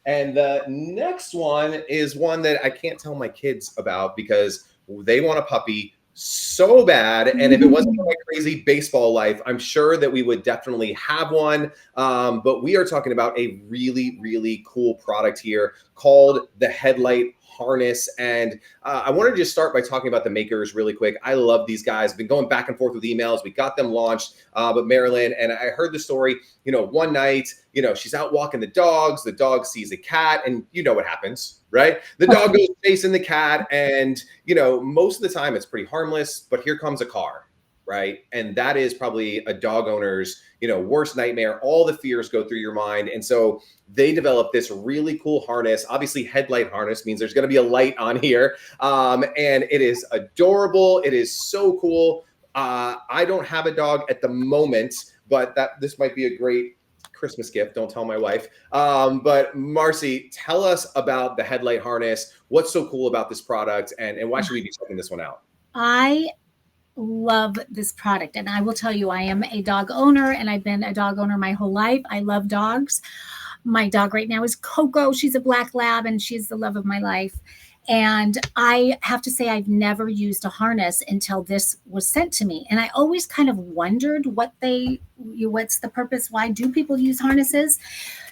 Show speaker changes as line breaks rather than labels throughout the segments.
And the next one is one that I can't tell my kids about because they want a puppy so bad. And if it wasn't for my crazy baseball life, I'm sure that we would definitely have one. But we are talking about a really, really cool product here called the Headlight Harness. And I wanted to just start by talking about the makers really quick. I love these guys. Been going back and forth with emails. We got them launched, but Marilyn, and I heard the story, one night, she's out walking the dog sees a cat, and you know what happens, right? The dog goes chasing the cat, and, most of the time it's pretty harmless, but here comes a car, right? And that is probably a dog owner's, worst nightmare. All the fears go through your mind. And so they developed this really cool harness. Obviously, Headlight Harness means there's going to be a light on here. And it is adorable. It is so cool. I don't have a dog at the moment, but this might be a great Christmas gift. Don't tell my wife. But Marcy, tell us about the Headlight Harness. What's so cool about this product, and why should we be checking this one out?
I love this product, and I will tell you, I am a dog owner, and I've been a dog owner my whole life. I love dogs. My dog right now is Coco. She's a black lab, and she's the love of my life. And I have to say, I've never used a harness until this was sent to me. And I always kind of wondered what's the purpose? Why do people use harnesses?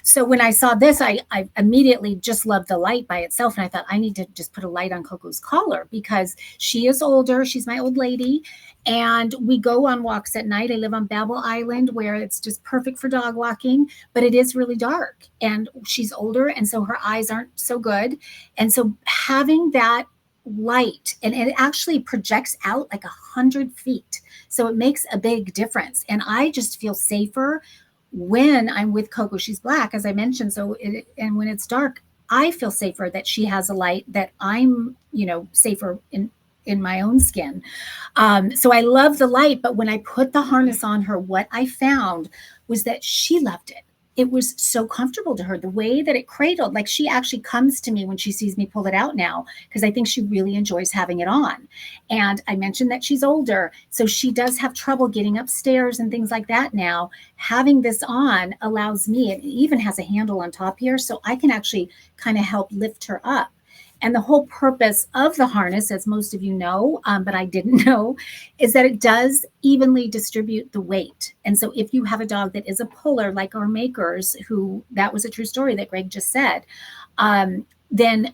So when I saw this, I immediately just loved the light by itself. And I thought, I need to just put a light on Coco's collar because she is older. She's my old lady. And we go on walks at night. I live on Babel Island, where it's just perfect for dog walking, but it is really dark. And she's older, and so her eyes aren't so good. And so having that light, and it actually projects out like 100 feet. So it makes a big difference. And I just feel safer when I'm with Coco. She's black, as I mentioned. And when it's dark, I feel safer that she has a light, that I'm, safer in my own skin. So I love the light, but when I put the harness on her, what I found was that she loved it. It was so comfortable to her, the way that it cradled. Like, she actually comes to me when she sees me pull it out now, because I think she really enjoys having it on. And I mentioned that she's older, so she does have trouble getting upstairs and things like that now. Having this on allows me, it even has a handle on top here, so I can actually kind of help lift her up. And the whole purpose of the harness, as most of you know, but I didn't know, is that it does evenly distribute the weight. And so if you have a dog that is a puller, like our makers, that was a true story that Greg just said, then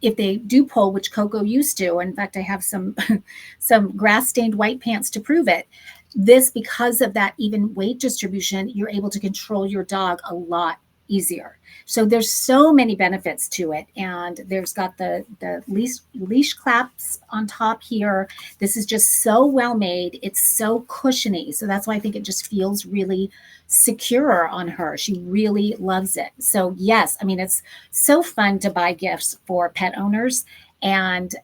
if they do pull, which Coco used to, in fact, I have some grass-stained white pants to prove it, because of that even weight distribution, you're able to control your dog a lot easier. So there's so many benefits to it. And there's got the leash clasps on top here. This is just so well made. It's so cushiony. So that's why I think it just feels really secure on her. She really loves it. So yes, I mean, it's so fun to buy gifts for pet owners, and,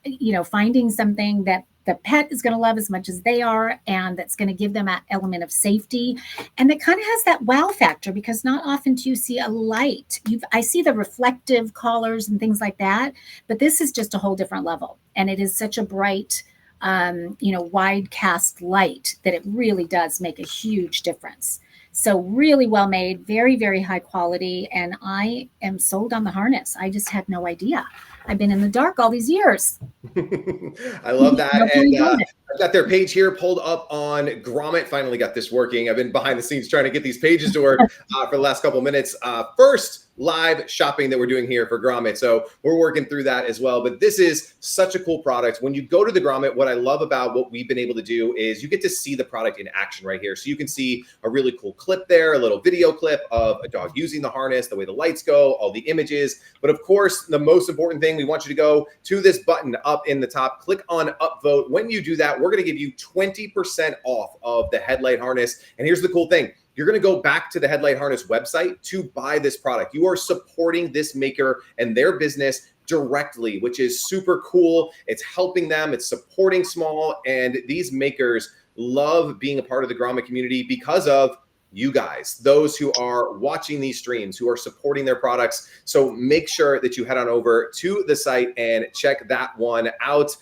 finding something that the pet is going to love as much as they are, and that's going to give them that element of safety, and that kind of has that wow factor, because not often do you see a light. I see the reflective collars and things like that, but this is just a whole different level, and it is such a bright, wide cast light that it really does make a huge difference. So really well made, very, very high quality, and I am sold on the harness. I just had no idea. I've been in the dark all these years.
I love that. And I've got their page here pulled up on Grommet. Finally got this working. I've been behind the scenes trying to get these pages to work for the last couple of minutes. First live shopping that we're doing here for Grommet. So we're working through that as well. But this is such a cool product. When you go to the Grommet, what I love about what we've been able to do is you get to see the product in action right here. So you can see a really cool clip there, a little video clip of a dog using the harness, the way the lights go, all the images. But of course, the most important thing, we want you to go to this button up in the top, click on upvote. When you do that, we're going to give you 20% off of the Headlight Harness. And here's the cool thing. You're going to go back to the Headlight Harness website to buy this product. You are supporting this maker and their business directly, which is super cool. It's helping them. It's supporting small. And these makers love being a part of the Grommet community because of you guys, those who are watching these streams, who are supporting their products. So make sure that you head on over to the site and check that one out.